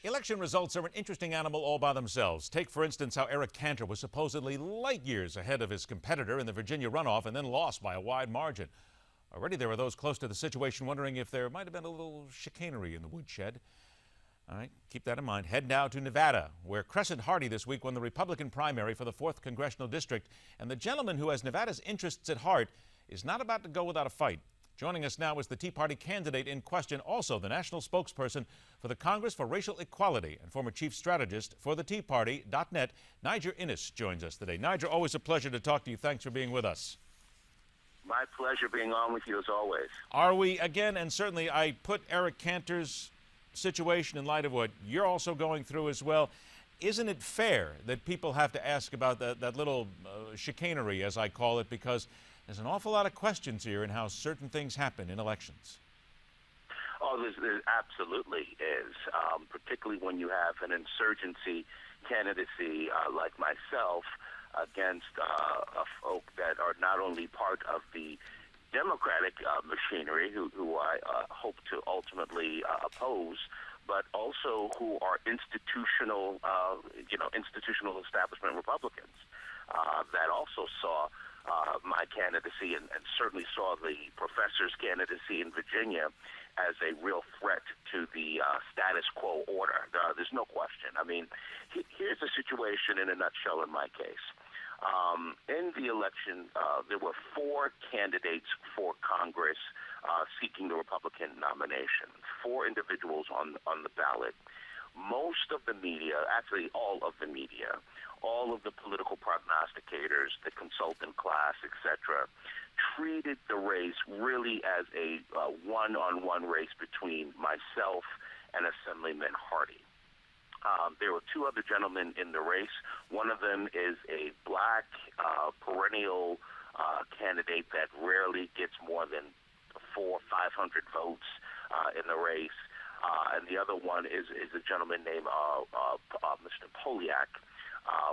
Election results are an interesting animal all by themselves. Take, for instance, how Eric Cantor was supposedly light years ahead of his competitor in the Virginia runoff and then lost by a wide margin. Already there were those close to the situation wondering if there might have been a little chicanery in the woodshed. All right, keep that in mind. Head now to Nevada, where Crescent Hardy this week won the Republican primary for the 4th Congressional District. And the gentleman who has Nevada's interests at heart is not about to go without a fight. Joining us now is the Tea Party candidate in question, also the national spokesperson for the Congress for Racial Equality and former chief strategist for the Tea Party.net, Niger Innis joins us today. Niger, always a pleasure to talk to you. Thanks for being with us. My pleasure being on with you as always. Are we, again, and certainly I put Eric Cantor's situation in light of what you're also going through as well. Isn't it fair that people have to ask about that little chicanery, as I call it, because there's an awful lot of questions here in how certain things happen in elections? Oh, there absolutely is, particularly when you have an insurgency candidacy like myself against folk that are not only part of the Democratic machinery, who I hope to ultimately oppose, but also who are institutional establishment Republicans that also saw my candidacy and certainly saw the professor's candidacy in Virginia as a real threat to the status quo order. There's no question. I mean, here's the situation in a nutshell in my case. In the election, there were 4 candidates for Congress seeking the Republican nomination, 4 individuals on the ballot. Most of the media, actually all of the media, all of the political prognosticators, the consultant class, etc., treated the race really as a one-on-one race between myself and Assemblyman Hardy. There were 2 other gentlemen in the race. One of them is a black perennial candidate that rarely gets more than 400-500 votes in the race. And the other one is a gentleman named Mr. Poliak,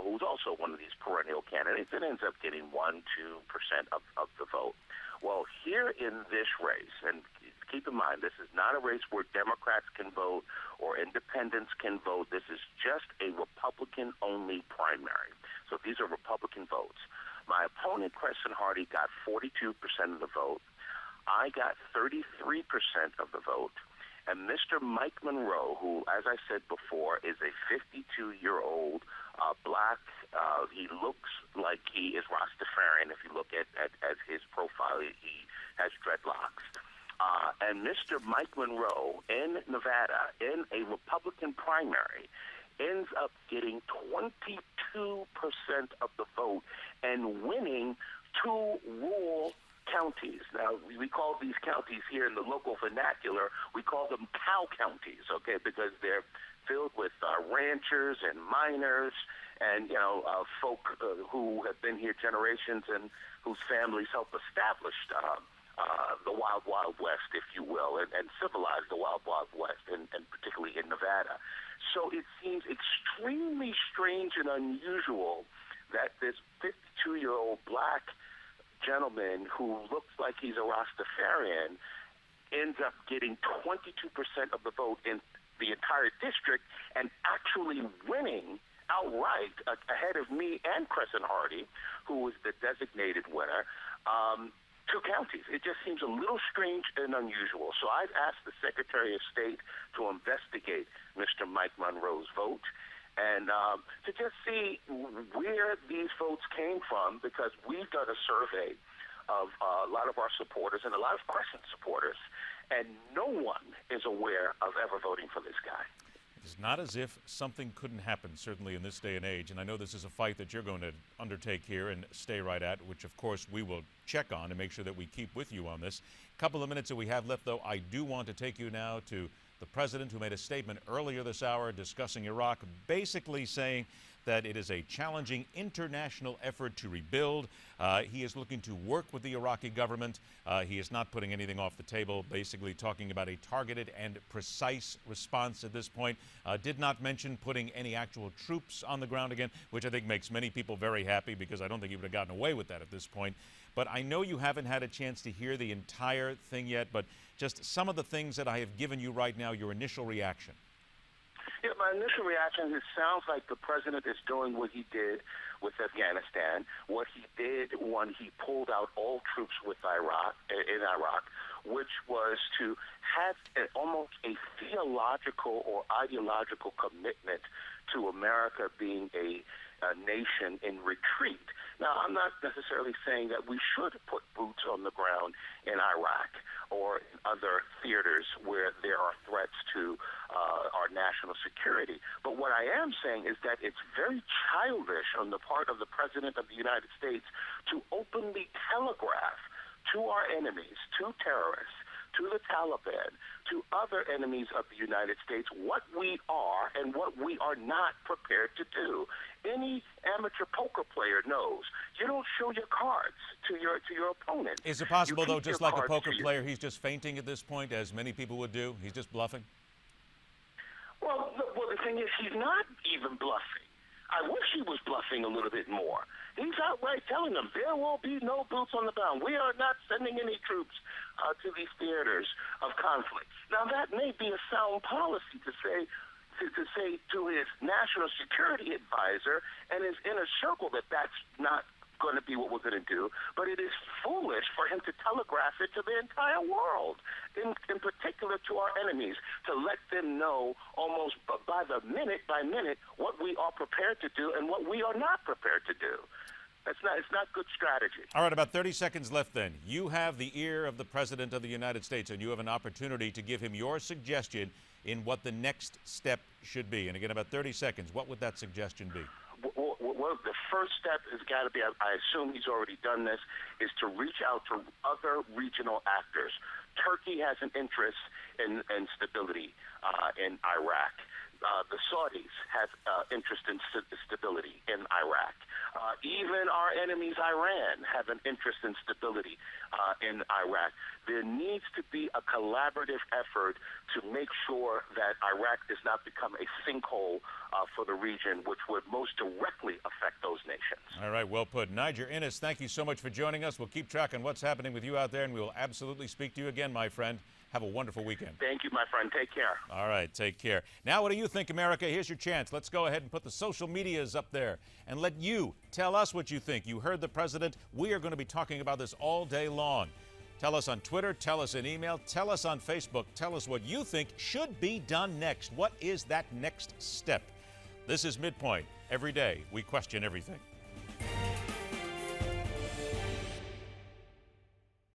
who's also one of these perennial candidates and ends up getting 1-2% of the vote. Well, here in this race, and keep in mind, this is not a race where Democrats can vote or independents can vote. This is just a Republican-only primary. So these are Republican votes. My opponent, Crescent Hardy, got 42% of the vote. I got 33% of the vote. And Mr. Mike Monroe, who, as I said before, is a 52-year-old black, he looks like he is Rastafarian. If you look at his profile, he has dreadlocks. And Mr. Mike Monroe in Nevada, in a Republican primary, ends up getting 22% of the vote and winning 2 rural counties. Now, we call these counties here in the local vernacular, we call them cow counties, okay, because they're filled with ranchers and miners and, folk who have been here generations and whose families helped establish the Wild Wild West, if you will, and civilize the Wild Wild West, and particularly in Nevada. So it seems extremely strange and unusual that this 52-year-old black gentleman who looks like he's a Rastafarian ends up getting 22% of the vote in the entire district and actually winning outright ahead of me and Crescent Hardy, who was the designated winner, 2 counties. It just seems a little strange and unusual. So I've asked the Secretary of State to investigate Mr. Mike Monroe's vote and to just see where these votes came from, because we've done a survey of a lot of our supporters and a lot of Crescent supporters, and no one is aware of ever voting for this guy. It's not as if something couldn't happen, certainly in this day and age, and I know this is a fight that you're going to undertake here and stay right at, which of course we will check on and make sure that we keep with you on this. Couple of minutes that we have left, though, I do want to take you now to the president, who made a statement earlier this hour discussing Iraq, basically saying that it is a challenging international effort to rebuild. He is looking to work with the Iraqi government. He is not putting anything off the table, basically talking about a targeted and precise response at this point. Did not mention putting any actual troops on the ground again, which I think makes many people very happy, because I don't think he would have gotten away with that at this point. But I know you haven't had a chance to hear the entire thing yet, but just some of the things that I have given you right now, your initial reaction. Yeah, my initial reaction is it sounds like the president is doing what he did with Afghanistan, what he did when he pulled out all troops in Iraq, which was to have almost a theological or ideological commitment to America being a nation in retreat. Now, I'm not necessarily saying that we should put boots on the ground in Iraq or in other theaters where there are threats to our national security. But what I am saying is that it's very childish on the part of the President of the United States to openly telegraph to our enemies, to terrorists, to the Taliban, to other enemies of the United States, what we are and what we are not prepared to do. Any amateur poker player knows you don't show your cards to your opponent. Is it possible, though, just like a poker player, he's just feinting at this point, as many people would do? He's just bluffing? Well, the thing is, he's not even bluffing. I wish he was bluffing a little bit more. He's outright telling them there will be no boots on the ground. We are not sending any troops to these theaters of conflict. Now, that may be a sound policy to say to his national security advisor and his inner circle that that's not going to be what we're going to do, but it is foolish for him to telegraph it to the entire world, in particular to our enemies, to let them know almost by minute, what we are prepared to do and what we are not prepared to do. It's not good strategy. All right, about 30 seconds left then. You have the ear of the President of the United States, and you have an opportunity to give him your suggestion in what the next step should be. And again, about 30 seconds, what would that suggestion be? Well, the first step has got to be, I assume he's already done this, is to reach out to other regional actors. Turkey has an interest in stability in Iraq. The Saudis have interest in stability in Iraq. Even our enemies, Iran, have an interest in stability in Iraq. There needs to be a collaborative effort to make sure that Iraq does not become a sinkhole for the region, which would most directly affect those nations. All right, well put. Niger, Innis, thank you so much for joining us. We'll keep track on what's happening with you out there, and we will absolutely speak to you again, my friend. Have a wonderful weekend. Thank you, my friend. Take care. All right, take care. Now, what do you think, America? Here's your chance. Let's go ahead and put the social medias up there and let you tell us what you think. You heard the president. We are going to be talking about this all day long. Tell us on Twitter, tell us in email, tell us on Facebook, tell us what you think should be done next. What is that next step? This is Midpoint. Every day, we question everything.